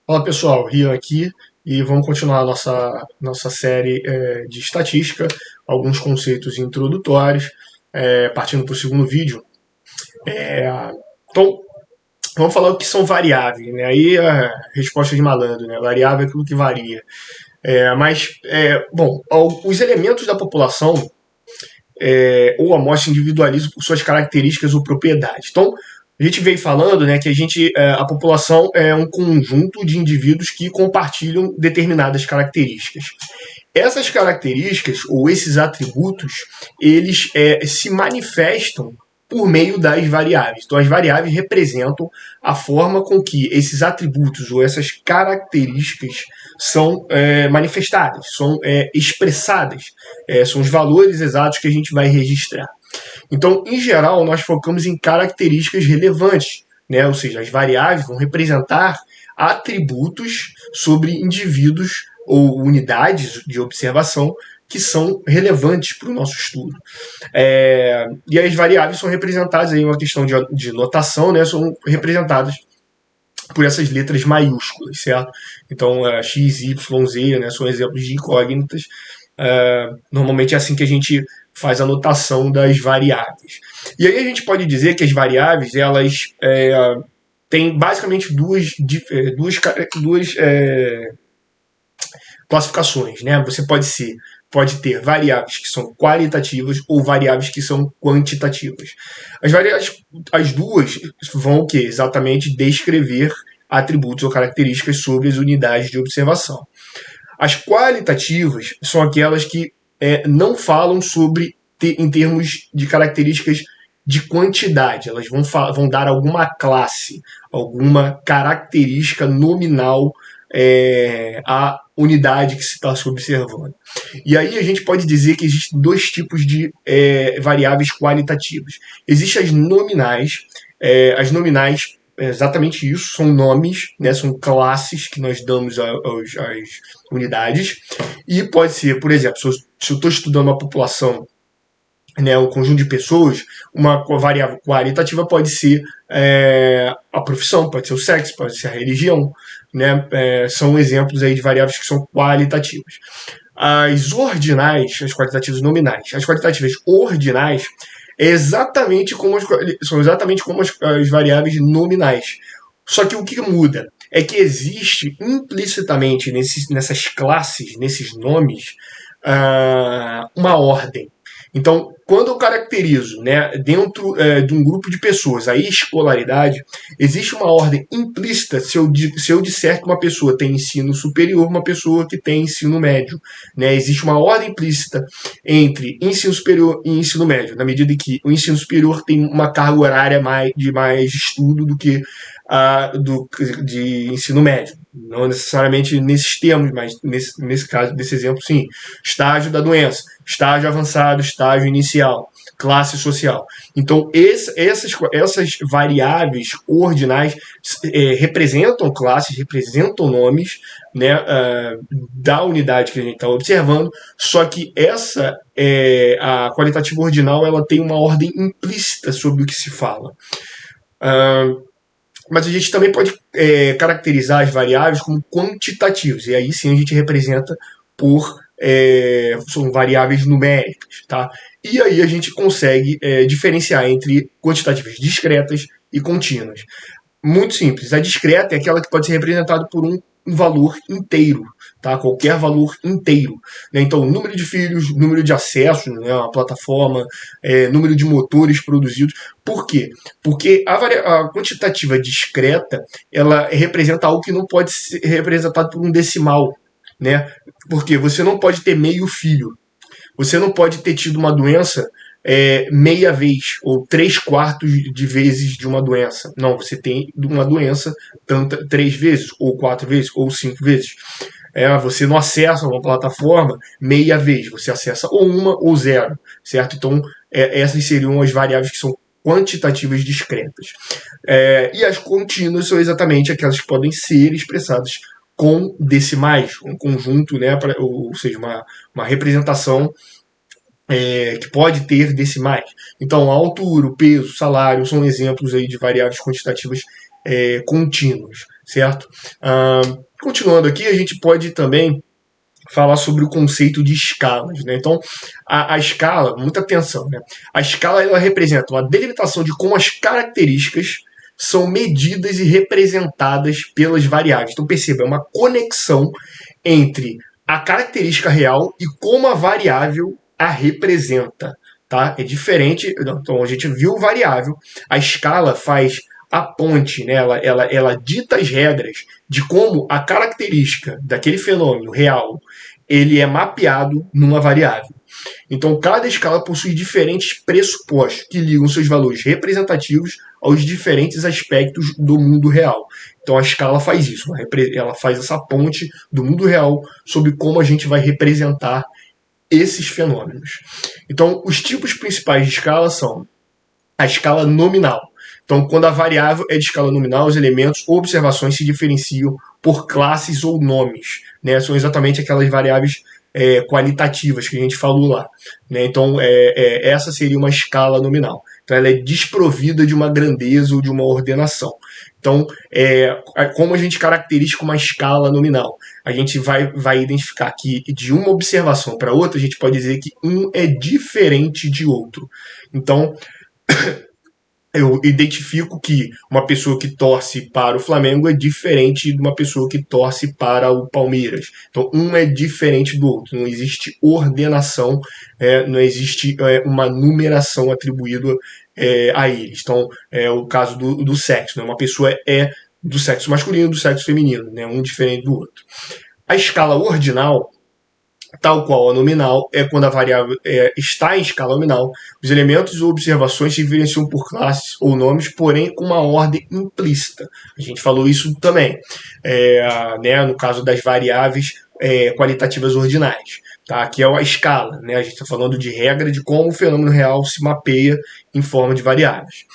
Fala pessoal, Rian aqui e vamos continuar a nossa série de estatística, alguns conceitos introdutórios, partindo para o segundo vídeo. É, então, vamos falar o que são variáveis, né? Aí a resposta de malandro, né? Variável é aquilo que varia. Bom, os elementos da população ou amostra individualizam por suas características ou propriedades. Então, a gente veio falando, né, que a população é um conjunto de indivíduos que compartilham determinadas características. Essas características ou esses atributos, eles se manifestam por meio das variáveis. Então, as variáveis representam a forma com que esses atributos ou essas características são manifestadas, são expressadas, são os valores exatos que a gente vai registrar. Então, em geral, nós focamos em características relevantes, né? Ou seja, as variáveis vão representar atributos sobre indivíduos ou unidades de observação que são relevantes para o nosso estudo. E as variáveis são representadas aí uma questão de notação, né? São representadas por essas letras maiúsculas, certo? Então, x, y, z, né, são exemplos de incógnitas. Normalmente é assim que a gente faz a notação das variáveis. E aí a gente pode dizer que as variáveis, elas têm basicamente duas classificações, né? Você pode ter variáveis que são qualitativas ou variáveis que são quantitativas. As variáveis, as duas vão o quê? Exatamente descrever atributos ou características sobre as unidades de observação. As qualitativas são aquelas que não falam sobre em termos de características de quantidade, elas vão dar alguma classe, alguma característica nominal à unidade que se está se observando. E aí a gente pode dizer que existem dois tipos de variáveis qualitativas. Existem as nominais é exatamente isso, são nomes, né, são classes que nós damos às unidades, e pode ser, por exemplo, se eu estou estudando uma população, né, um conjunto de pessoas, uma variável qualitativa pode ser a profissão, pode ser o sexo, pode ser a religião, né, são exemplos aí de variáveis que são qualitativas. As ordinais, as qualitativas nominais, as qualitativas ordinais são exatamente como as variáveis nominais. Só que o que muda é que existe implicitamente nessas classes, nesses nomes, uma ordem. Então, quando eu caracterizo, né, dentro de um grupo de pessoas a escolaridade, existe uma ordem implícita se eu disser que uma pessoa tem ensino superior, uma pessoa que tem ensino médio. Né? Existe uma ordem implícita entre ensino superior e ensino médio, na medida em que o ensino superior tem uma carga horária de mais estudo do que de ensino médio. Não necessariamente nesses termos, mas nesse caso, desse exemplo, sim. Estágio da doença, estágio avançado, estágio inicial, classe social. Então, essas variáveis ordinais representam classes, representam nomes, né, da unidade que a gente está observando, só que a qualitativa ordinal, ela tem uma ordem implícita sobre o que se fala. Mas a gente também pode caracterizar as variáveis como quantitativas, e aí sim a gente representa são variáveis numéricas, tá? E aí a gente consegue diferenciar entre quantitativas discretas e contínuas. Muito simples. A discreta é aquela que pode ser representada por um valor inteiro, tá? Qualquer valor inteiro. Né? Então, número de filhos, número de acessos, né, a plataforma, número de motores produzidos. Por quê? Porque a quantitativa discreta, ela representa algo que não pode ser representado por um decimal. Né? Porque você não pode ter meio filho. Você não pode ter tido uma doença meia vez ou 3/4 de vezes de uma doença. Não, você tem uma doença 3 vezes, ou 4 vezes, ou 5 vezes. Você não acessa uma plataforma meia vez, você acessa ou uma ou zero, certo? Então, essas seriam as variáveis que são quantitativas discretas. E as contínuas são exatamente aquelas que podem ser expressadas com decimais, um conjunto, né, ou seja, uma representação que pode ter decimais. Então, a altura, o peso, o salário são exemplos aí de variáveis quantitativas contínuas. certo? Continuando aqui, a gente pode também falar sobre o conceito de escalas, né? Então, a escala, muita atenção, né? A escala ela representa uma delimitação de como as características são medidas e representadas pelas variáveis. Então, perceba, é uma conexão entre a característica real e como a variável a representa, tá? É diferente. Então, a gente viu variável, a escala faz a ponte, né? Ela dita as regras de como a característica daquele fenômeno real ele é mapeado numa variável. Então, cada escala possui diferentes pressupostos que ligam seus valores representativos aos diferentes aspectos do mundo real. Então, a escala faz isso, ela faz essa ponte do mundo real sobre como a gente vai representar esses fenômenos. Então, os tipos principais de escala são a escala nominal. Então, quando a variável é de escala nominal, os elementos ou observações se diferenciam por classes ou nomes, né? São exatamente aquelas variáveis qualitativas que a gente falou lá, né? Então, essa seria uma escala nominal. Então, ela é desprovida de uma grandeza ou de uma ordenação. Então, como a gente caracteriza uma escala nominal? A gente vai identificar que de uma observação para outra, a gente pode dizer que um é diferente de outro. Então, eu identifico que uma pessoa que torce para o Flamengo é diferente de uma pessoa que torce para o Palmeiras. Então, um é diferente do outro. Não existe ordenação, não existe uma numeração atribuída a eles. Então, é o caso do sexo. Né? Uma pessoa é do sexo masculino e do sexo feminino, né? Um diferente do outro. A escala ordinal, tal qual a nominal, é quando a variável está em escala nominal. Os elementos ou observações se diferenciam por classes ou nomes, porém com uma ordem implícita. A gente falou isso também, né, no caso das variáveis qualitativas ordinais. Tá? Aqui é a escala, né? A gente está falando de regra de como o fenômeno real se mapeia em forma de variáveis.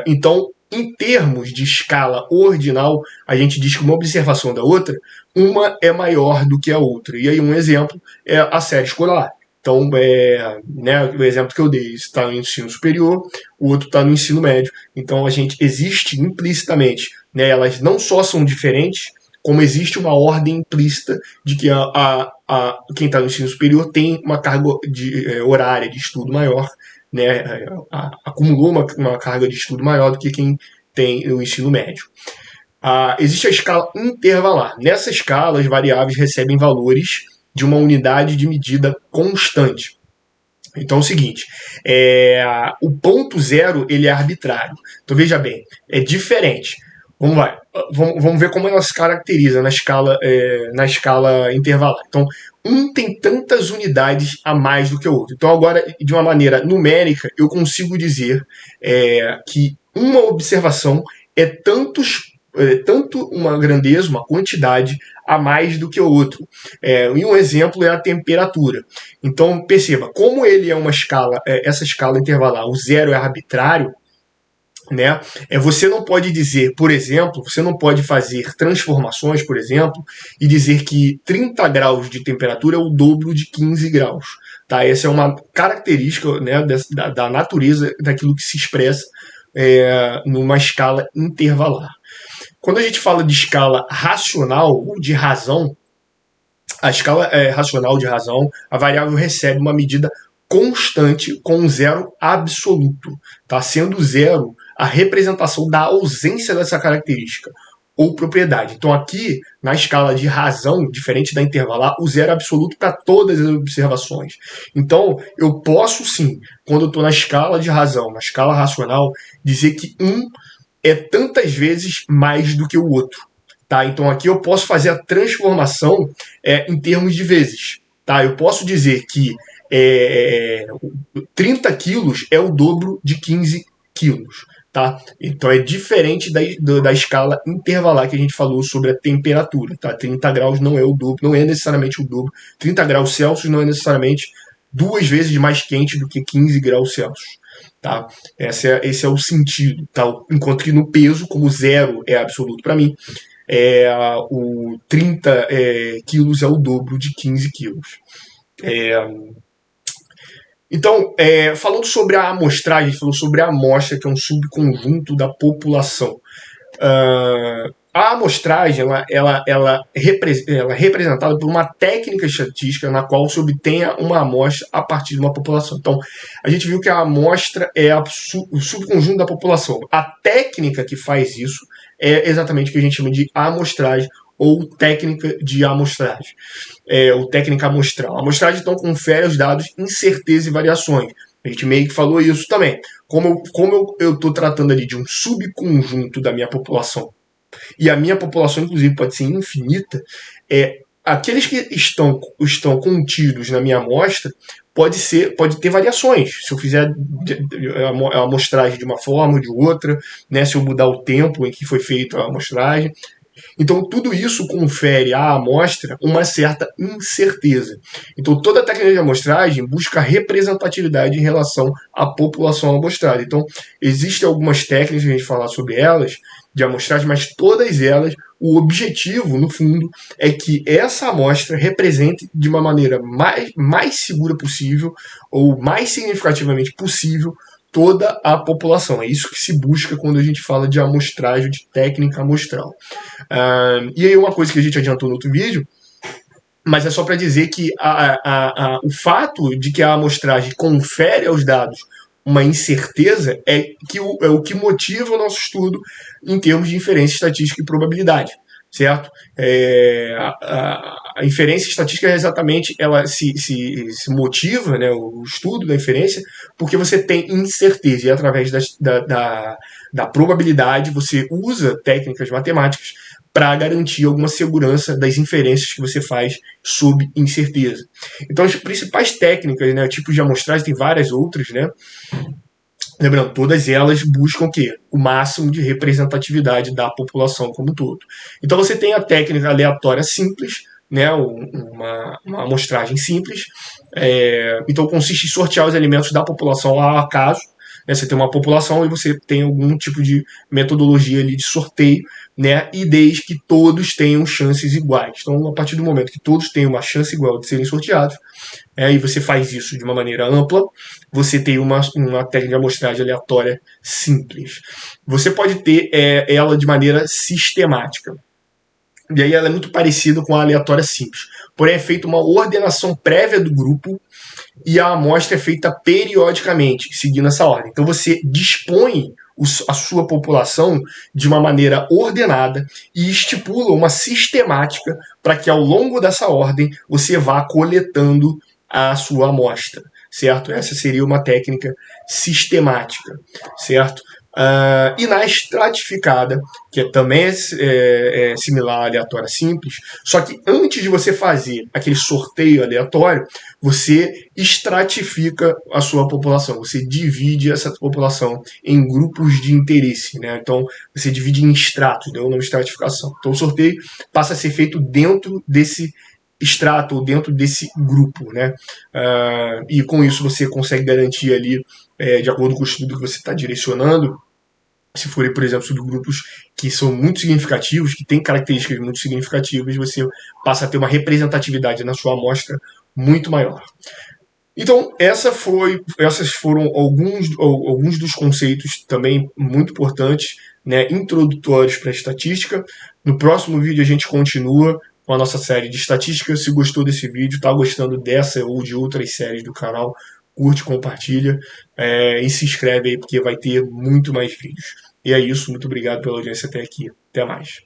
Então, em termos de escala ordinal, a gente diz que uma observação da outra, uma é maior do que a outra. E aí um exemplo é a série escolar. Então, né, o exemplo que eu dei está no ensino superior, o outro está no ensino médio. Então, a gente existe implicitamente, né, elas não só são diferentes, como existe uma ordem implícita de que quem está no ensino superior tem uma carga horária de estudo maior, né, acumulou uma carga de estudo maior do que quem tem o ensino médio. Existe a escala intervalar. Nessa escala, as variáveis recebem valores de uma unidade de medida constante. Então é o seguinte, o ponto zero ele é arbitrário. Então veja bem, é diferente. Vamos ver como ela se caracteriza na escala intervalar. Então, um tem tantas unidades a mais do que o outro. Então, agora, de uma maneira numérica, eu consigo dizer que uma observação é tanto uma grandeza, uma quantidade a mais do que o outro. E um exemplo é a temperatura. Então, perceba, como ele é uma escala, essa escala intervalar, o zero é arbitrário, né? Você não pode dizer, por exemplo, você não pode fazer transformações, por exemplo, e dizer que 30 graus de temperatura é o dobro de 15 graus. Tá? Essa é uma característica, né, da natureza daquilo que se expressa numa escala intervalar. Quando a gente fala de escala racional ou de razão, a escala racional de razão, a variável recebe uma medida constante com um zero absoluto, tá? Sendo zero a representação da ausência dessa característica ou propriedade. Então aqui, na escala de razão, diferente da intervalar, o zero é absoluto para todas as observações. Então, eu posso sim, quando eu estou na escala de razão, na escala racional, dizer que um é tantas vezes mais do que o outro. Tá? Então aqui eu posso fazer a transformação em termos de vezes. Tá? Eu posso dizer que 30 quilos é o dobro de 15 quilos. Tá? Então é diferente da escala intervalar que a gente falou sobre a temperatura. Tá? 30 graus não é o dobro, não é necessariamente o dobro. 30 graus Celsius não é necessariamente 2 vezes mais quente do que 15 graus Celsius. Tá? Esse é o sentido. Tá? Enquanto que no peso, como zero é absoluto para mim, o 30 quilos é o dobro de 15 quilos. Então, falando sobre a amostragem, falou sobre a amostra, que é um subconjunto da população. A amostragem ela é representada por uma técnica estatística na qual se obtenha uma amostra a partir de uma população. Então, a gente viu que a amostra é o subconjunto da população. A técnica que faz isso é exatamente o que a gente chama de amostragem ou técnica de amostragem, ou técnica amostral. A amostragem, então, confere os dados incerteza e variações. A gente meio que falou isso também. Como eu estou tratando ali de um subconjunto da minha população, e a minha população, inclusive, pode ser infinita, aqueles que estão contidos na minha amostra pode ter variações. Se eu fizer a amostragem de uma forma ou de outra, né, se eu mudar o tempo em que foi feita a amostragem. Então, tudo isso confere à amostra uma certa incerteza. Então, toda a técnica de amostragem busca representatividade em relação à população amostrada. Então, existem algumas técnicas, a gente falar sobre elas, de amostragem, mas todas elas, o objetivo, no fundo, é que essa amostra represente de uma maneira mais segura possível, ou mais significativamente possível, toda a população. É isso que se busca quando a gente fala de amostragem, de técnica amostral. E aí uma coisa que a gente adiantou no outro vídeo, mas é só para dizer que o fato de que a amostragem confere aos dados uma incerteza é o que motiva o nosso estudo em termos de inferência estatística e probabilidade, certo? A inferência estatística exatamente ela se motiva, né, o estudo da inferência, porque você tem incerteza e através da probabilidade você usa técnicas matemáticas para garantir alguma segurança das inferências que você faz sob incerteza. Então, as principais técnicas, né, tipos de amostragem, tem várias outras, né? Lembrando, todas elas buscam o quê? O máximo de representatividade da população como um todo. Então, você tem a técnica aleatória simples, né, uma amostragem simples. Então, consiste em sortear os elementos da população ao acaso. Né, você tem uma população e você tem algum tipo de metodologia ali de sorteio, né, e desde que todos tenham chances iguais. Então, a partir do momento que todos têm uma chance igual de serem sorteados, e você faz isso de uma maneira ampla, você tem uma técnica de amostragem aleatória simples. Você pode ter ela de maneira sistemática. E aí ela é muito parecida com a aleatória simples. Porém, é feita uma ordenação prévia do grupo e a amostra é feita periodicamente, seguindo essa ordem. Então você dispõe a sua população de uma maneira ordenada e estipula uma sistemática para que ao longo dessa ordem você vá coletando a sua amostra, certo? Essa seria uma técnica sistemática, certo? E na estratificada, que também é similar à aleatória simples, só que antes de você fazer aquele sorteio aleatório, você estratifica a sua população, você divide essa população em grupos de interesse, né? Então você divide em estratos, deu uma estratificação. Então o sorteio passa a ser feito dentro desse extrato ou dentro desse grupo, né? E com isso você consegue garantir ali, de acordo com o estudo que você está direcionando, se forem, por exemplo, subgrupos que são muito significativos, que têm características muito significativas, você passa a ter uma representatividade na sua amostra muito maior. Então, essas foram alguns dos conceitos também muito importantes, né, introdutórios para a estatística. No próximo vídeo a gente continua com a nossa série de estatística. Se gostou desse vídeo, está gostando dessa ou de outras séries do canal, curte, compartilha e se inscreve aí porque vai ter muito mais vídeos. E é isso, muito obrigado pela audiência até aqui. Até mais.